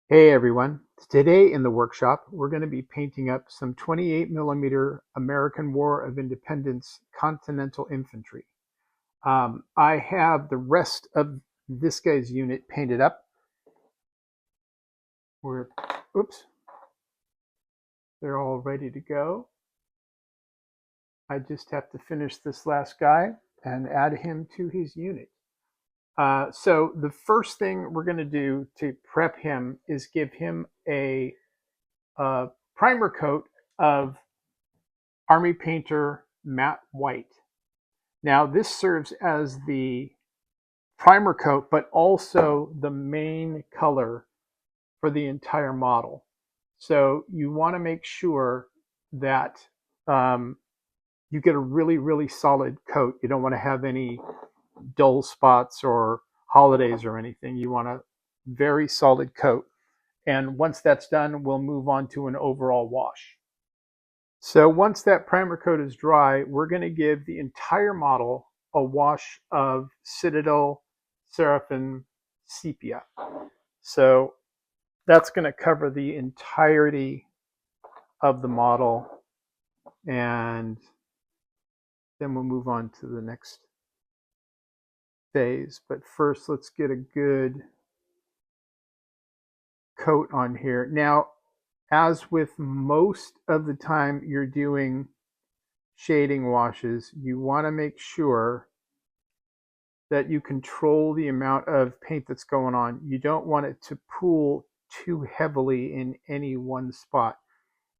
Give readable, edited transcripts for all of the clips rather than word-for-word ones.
Hey everyone, today in the workshop we're going to be painting up some 28mm American War of Independence Continental Infantry. I have the rest of this guy's unit painted up. Oops, they're all ready to go. I just have to finish this last guy and add him to his unit. So the first thing we're going to do to prep him is give him a primer coat of Army Painter Matte White. Now this serves as the primer coat, but also the main color for the entire model. So you want to make sure that you get a really, really solid coat. You don't want to have any dull spots or holidays or anything. You want a very solid coat. And once that's done, we'll move on to an overall wash. So once that primer coat is dry, we're going to give the entire model a wash of Citadel Seraphim Sepia. So that's going to cover the entirety of the model, and then we'll move on to the next phase. But first, let's get a good coat on here. Now, as with most of the time you're doing shading washes, you want to make sure that you control the amount of paint that's going on. You don't want it to pool too heavily in any one spot.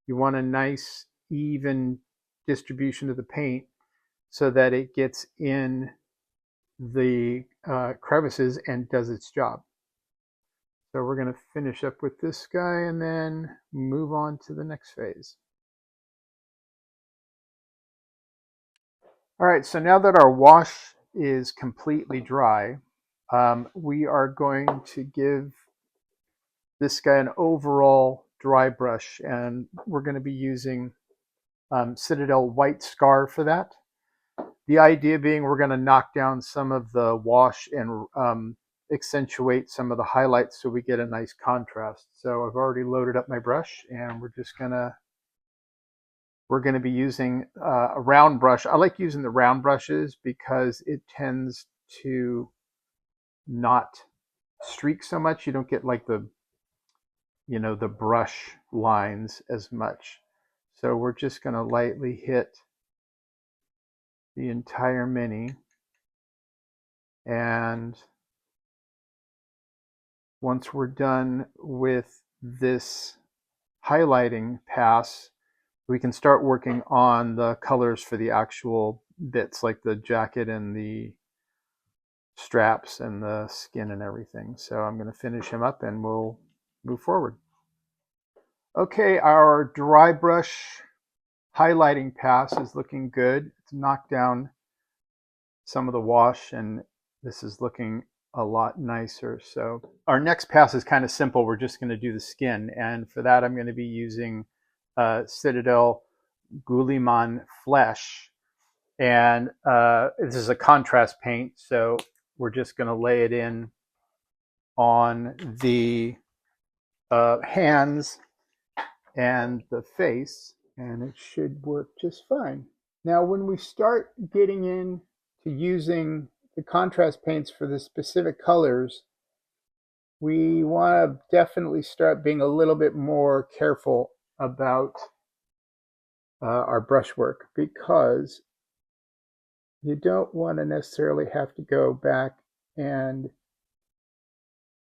You want a nice, even distribution of the paint so that it gets in the crevices and does its job. So we're going to finish up with this guy and then move on to the next phase. All right, so now that our wash is completely dry, we are going to give this guy an overall dry brush, and we're going to be using Citadel White Scar for that. The idea being we're going to knock down some of the wash and accentuate some of the highlights so we get a nice contrast. So I've already loaded up my brush, and we're going to be using a round brush. I like using the round brushes because it tends to not streak so much. You don't get like the brush lines as much. So we're just going to lightly hit the entire mini. And once we're done with this highlighting pass, we can start working on the colors for the actual bits, like the jacket and the straps and the skin and everything. So I'm going to finish him up and we'll move forward. Okay, our dry brush highlighting pass is looking good. It's knocked down some of the wash, and this is looking a lot nicer. So our next pass is kind of simple. We're just going to do the skin, and for that I'm going to be using Citadel Guilliman Flesh, and this is a contrast paint, so we're just going to lay it in on the hands and the face, and it should work just fine. Now when we start getting in to using the contrast paints for the specific colors, we want to definitely start being a little bit more careful about our brushwork, because you don't want to necessarily have to go back and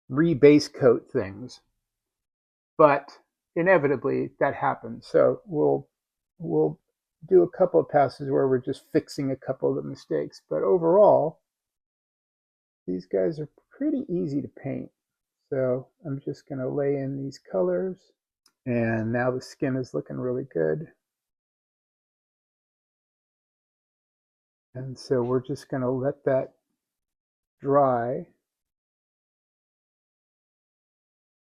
re-base coat things, but inevitably that happens. So we'll do a couple of passes where we're just fixing a couple of the mistakes, but overall these guys are pretty easy to paint. So I'm just going to lay in these colors, and now the skin is looking really good. And so we're just going to let that dry.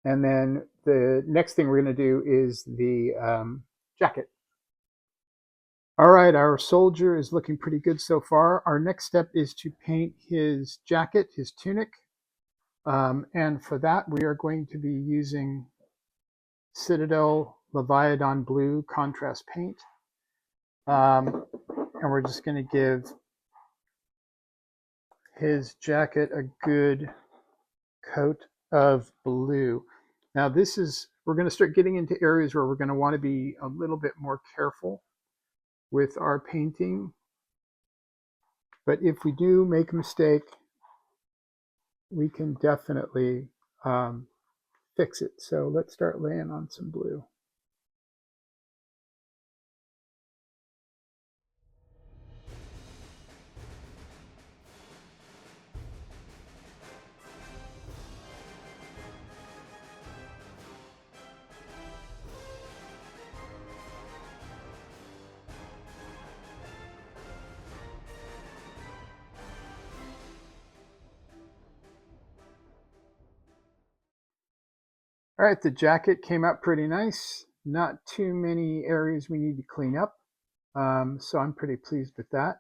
And then the next thing we're going to do is the jacket. All right, our soldier is looking pretty good so far. Our next step is to paint his jacket, his tunic. And for that, we are going to be using Citadel Leviadon Blue contrast paint. And we're just going to give his jacket a good coat of blue. Now we're going to start getting into areas where we're going to want to be a little bit more careful with our painting. But if we do make a mistake, we can definitely fix it. So let's start laying on some blue. All right, the jacket came out pretty nice. Not too many areas we need to clean up. So I'm pretty pleased with that.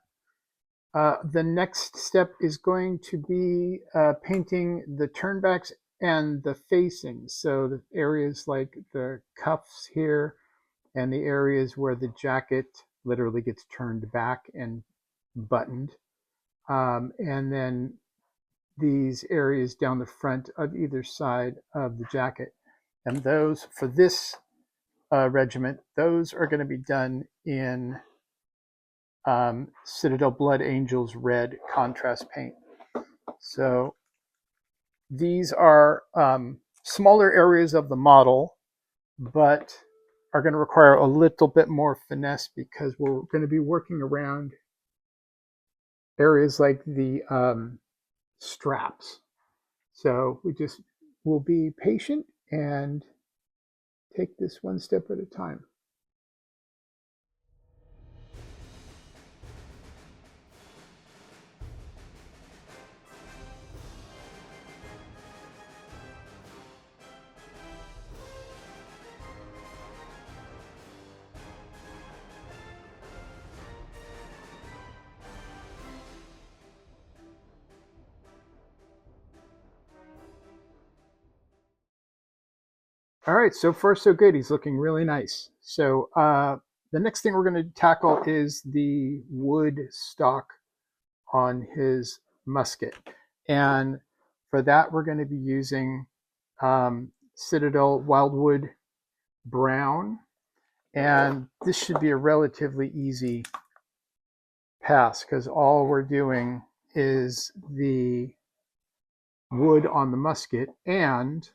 The next step is going to be painting the turnbacks and the facings. So the areas like the cuffs here and the areas where the jacket literally gets turned back and buttoned. And then these areas down the front of either side of the jacket. And those, for this regiment, those are going to be done in Citadel Blood Angels red contrast paint. So these are smaller areas of the model, but are going to require a little bit more finesse because we're going to be working around areas like the straps. So we'll be patient and take this one step at a time. All right, so far so good. He's looking really nice. So the next thing we're going to tackle is the wood stock on his musket. And for that, we're going to be using Citadel Wyldwood Brown. And this should be a relatively easy pass because all we're doing is the wood on the musket, and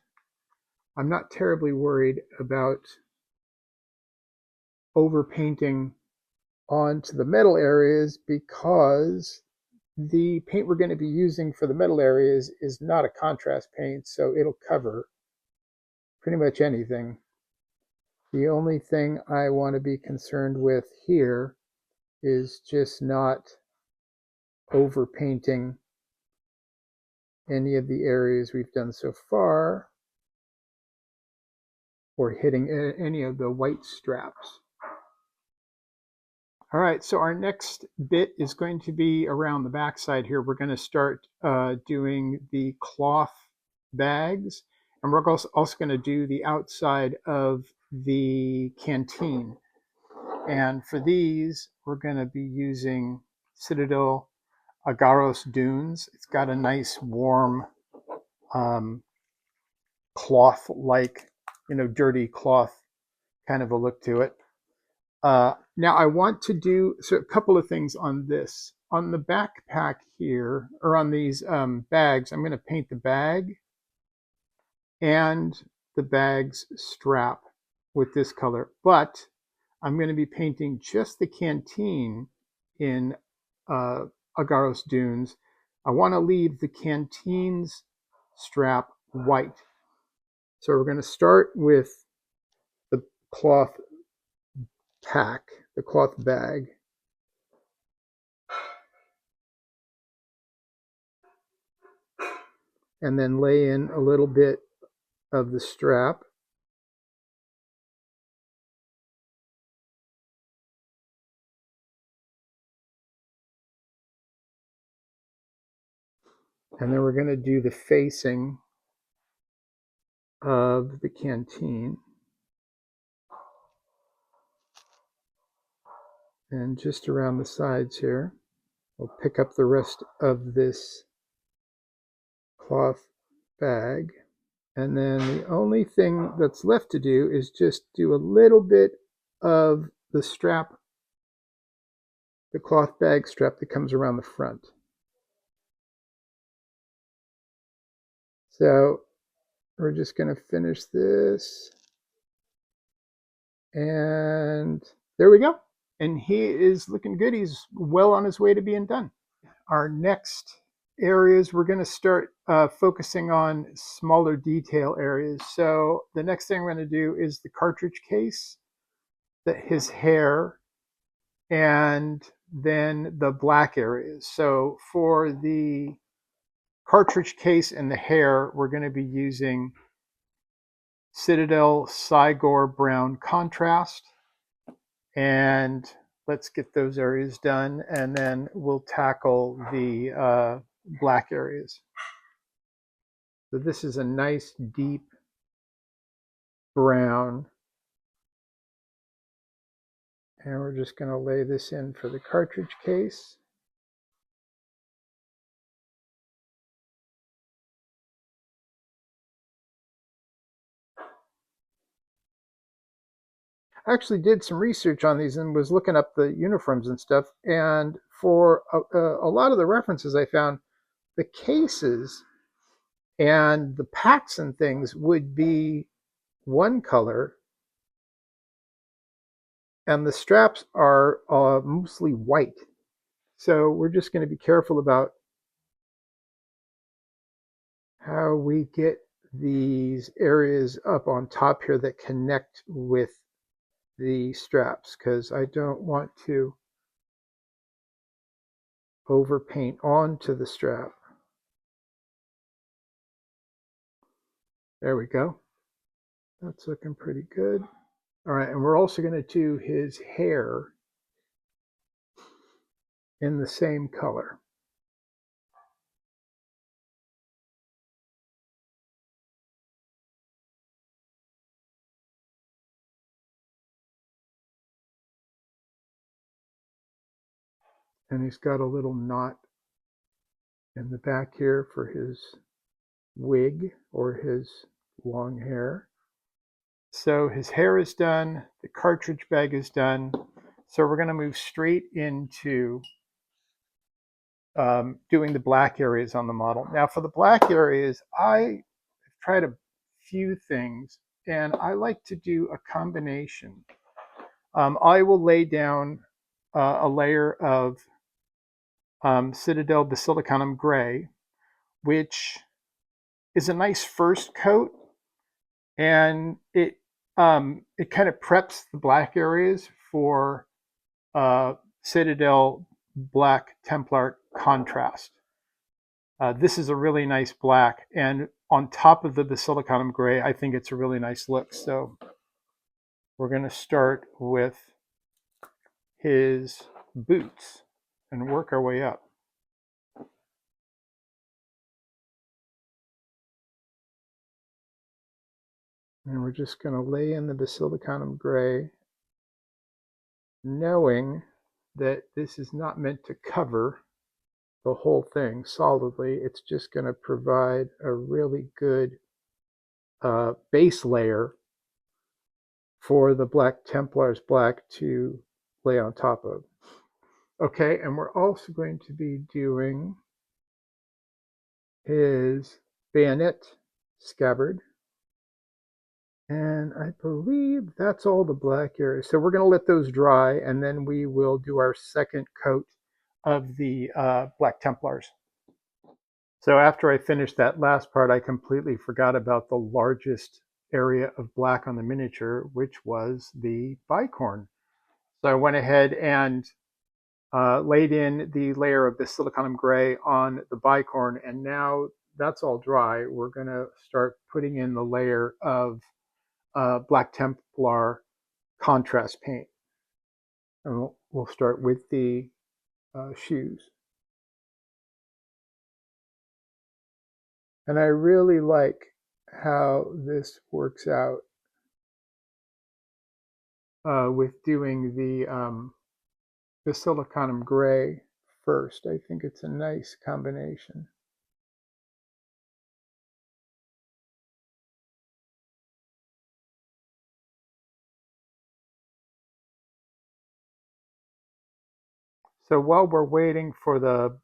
I'm not terribly worried about overpainting onto the metal areas because the paint we're going to be using for the metal areas is not a contrast paint, so it'll cover pretty much anything. The only thing I want to be concerned with here is just not overpainting any of the areas we've done so far or hitting any of the white straps. All right, so our next bit is going to be around the backside here. We're going to start doing the cloth bags, and we're also going to do the outside of the canteen. And for these, we're going to be using Citadel Aggaros Dunes. It's got a nice warm cloth-like, dirty cloth kind of a look to it. Now I want to do a couple of things on this. On the backpack here, or on these bags, I'm going to paint the bag and the bag's strap with this color. But I'm going to be painting just the canteen in Aggaros Dunes. I want to leave the canteen's strap white. So we're going to start with the cloth pack, the cloth bag. And then lay in a little bit of the strap. And then we're going to do the facing of the canteen. And just around the sides here, we'll pick up the rest of this cloth bag. And then the only thing that's left to do is just do a little bit of the strap, the cloth bag strap that comes around the front. So we're just going to finish this. And there we go. And he is looking good. He's well on his way to being done. Our next areas, we're going to start focusing on smaller detail areas. So the next thing we're going to do is the cartridge case, his hair, and then the black areas. So for the cartridge case and the hair, we're going to be using Citadel Cygor brown contrast. And let's get those areas done, and then we'll tackle the black areas. So this is a nice deep brown, and we're just going to lay this in for the cartridge case. I actually did some research on these and was looking up the uniforms and stuff, and for a lot of the references I found, the cases and the packs and things would be one color, and the straps are mostly white. So we're just going to be careful about how we get these areas up on top here that connect with the straps, because I don't want to overpaint onto the strap. There we go. That's looking pretty good. All right, and we're also going to do his hair in the same color. And he's got a little knot in the back here for his wig or his long hair. So his hair is done, the cartridge bag is done. So we're going to move straight into doing the black areas on the model. Now for the black areas, I have tried a few things, and I like to do a combination. I will lay down a layer of Citadel Basilicanum gray, which is a nice first coat, and it kind of preps the black areas for Citadel black Templar contrast. This is a really nice black, and on top of the Basilicanum gray, I think it's a really nice look. So we're going to start with his boots and work our way up. And we're just going to lay in the Basilicanum gray, knowing that this is not meant to cover the whole thing solidly. It's just going to provide a really good base layer for the Black Templar's black to lay on top of. Okay, and we're also going to be doing his bayonet scabbard. And I believe that's all the black areas. So we're going to let those dry, and then we will do our second coat of the Black Templars. So after I finished that last part, I completely forgot about the largest area of black on the miniature, which was the bicorn. So I went ahead and laid in the layer of Basilicanum gray on the bicorn, and now that's all dry. We're going to start putting in the layer of Black Templar contrast paint. And we'll start with the shoes. And I really like how this works out with doing the Basilicanum gray first. I think it's a nice combination. So while we're waiting for the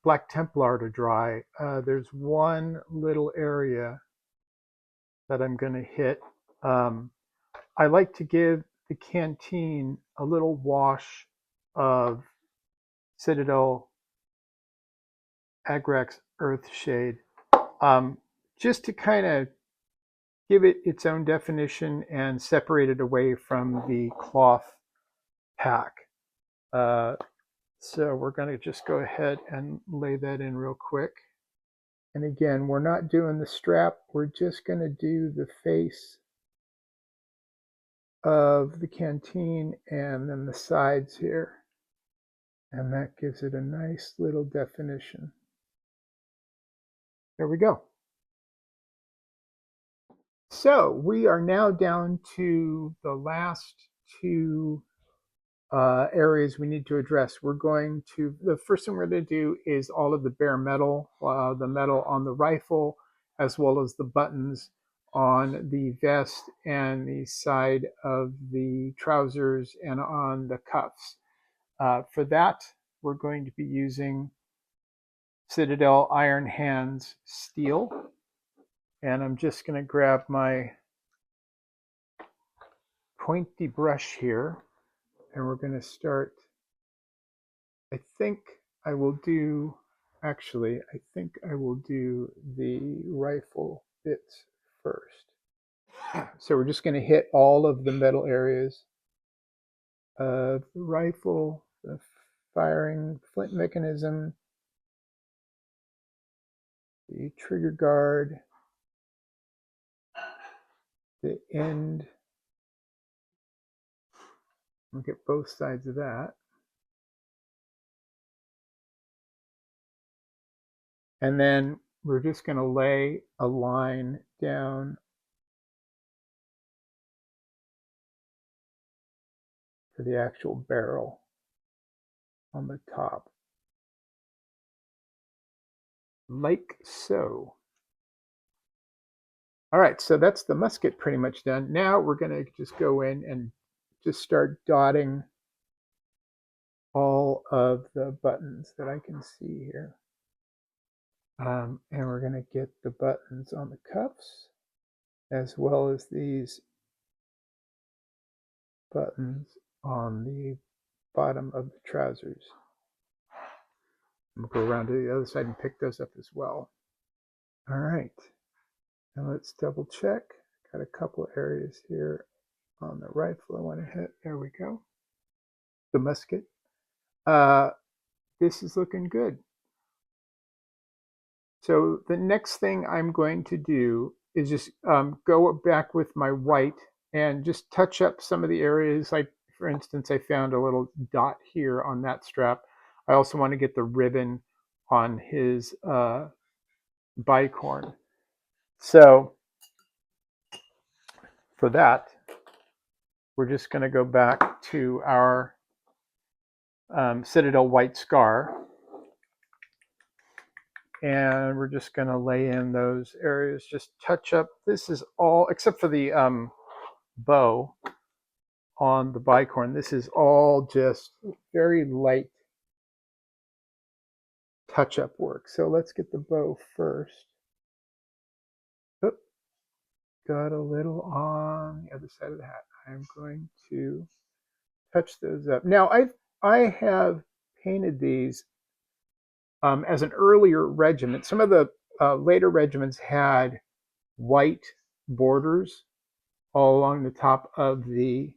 Black Templar to dry, there's one little area that I'm going to hit. I like to give the canteen a little wash of Citadel Agrax Earthshade, just to kind of give it its own definition and separate it away from the cloth pack. So we're going to just go ahead and lay that in real quick. And again, we're not doing the strap. We're just going to do the face of the canteen and then the sides here. And that gives it a nice little definition. There we go. So we are now down to the last two areas we need to address. The first thing we're going to do is all of the bare metal, the metal on the rifle, as well as the buttons on the vest and the side of the trousers and on the cuffs. For that, we're going to be using Citadel Iron Hands steel. And I'm just going to grab my pointy brush here. And we're going to start. I think I will do the rifle bits first. So we're just going to hit all of the metal areas of the rifle, the firing flint mechanism, the trigger guard, the end. We'll get both sides of that. And then we're just going to lay a line down to the actual barrel on the top, like so. All right, so that's the musket pretty much done. Now we're going to just go in and just start dotting all of the buttons that I can see here. And we're going to get the buttons on the cuffs, as well as these buttons on the bottom of the trousers. We'll go around to the other side and pick those up as well. All right, now let's double check. Got a couple areas here on the rifle I want to hit. There we go. The musket. This is looking good. So the next thing I'm going to do is just go back with my white and just touch up some of the areas. Like, for instance, I found a little dot here on that strap. I also want to get the ribbon on his bicorn. So for that, we're just going to go back to our Citadel white scar. And we're just going to lay in those areas, just touch up. This is all, except for the bow on the bicorn, this is all just very light touch-up work. So let's get the bow first. Oop, got a little on the other side of the hat. I'm going to touch those up. Now, I have painted these as an earlier regiment. Some of the later regiments had white borders all along the top of the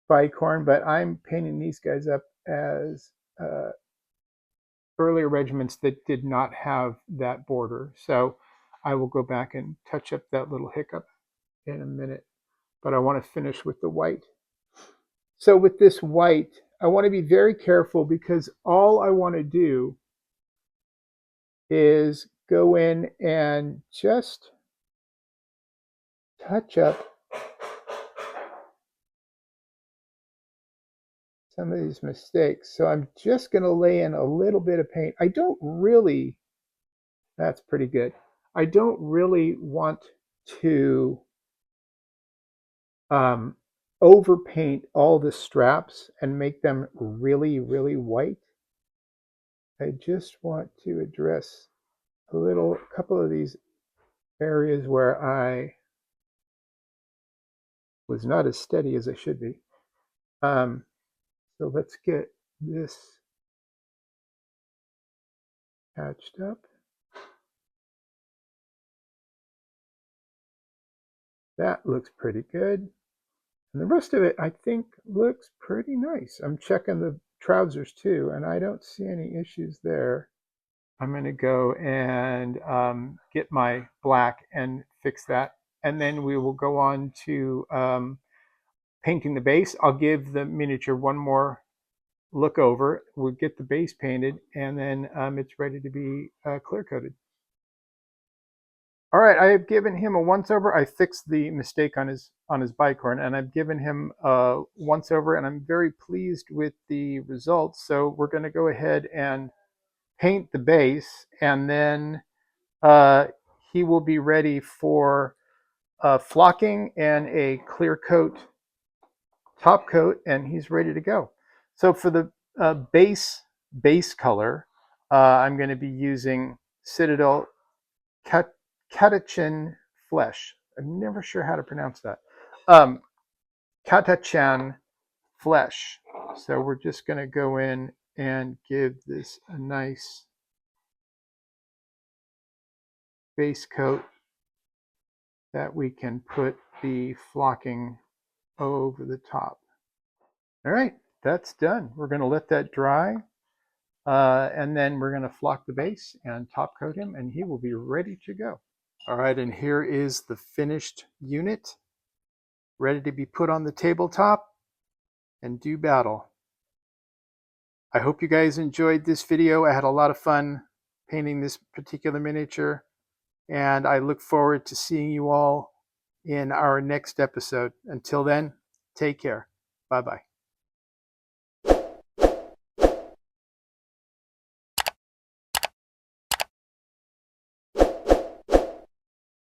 bicorn, but I'm painting these guys up as earlier regiments that did not have that border. So I will go back and touch up that little hiccup in a minute, but I want to finish with the white. So with this white, I want to be very careful because all I want to do is go in and just touch up some of these mistakes. So I'm just going to lay in a little bit of paint. I don't really, that's pretty good. I don't really want to overpaint all the straps and make them really, really white. I just want to address a couple of these areas where I was not as steady as I should be. So let's get this patched up. That looks pretty good. And the rest of it, I think, looks pretty nice. I'm checking the trousers too, and I don't see any issues there. I'm going to go and get my black and fix that. And then we will go on to painting the base. I'll give the miniature one more look over. We'll get the base painted, and then it's ready to be clear coated. All right, I have given him a once over. I fixed the mistake on his bicorn, and I've given him a once over, and I'm very pleased with the results. So we're going to go ahead and paint the base, and then he will be ready for flocking and a clear coat top coat, and he's ready to go. So for the base color, I'm going to be using Citadel Catachan Flesh. I'm never sure how to pronounce that. Catachan Flesh. So we're just going to go in and give this a nice base coat that we can put the flocking over the top. All right, that's done. We're going to let that dry, and then we're going to flock the base and top coat him, and he will be ready to go. All right, and here is the finished unit, ready to be put on the tabletop and do battle. I hope you guys enjoyed this video. I had a lot of fun painting this particular miniature, and I look forward to seeing you all in our next episode. Until then, take care. Bye-bye.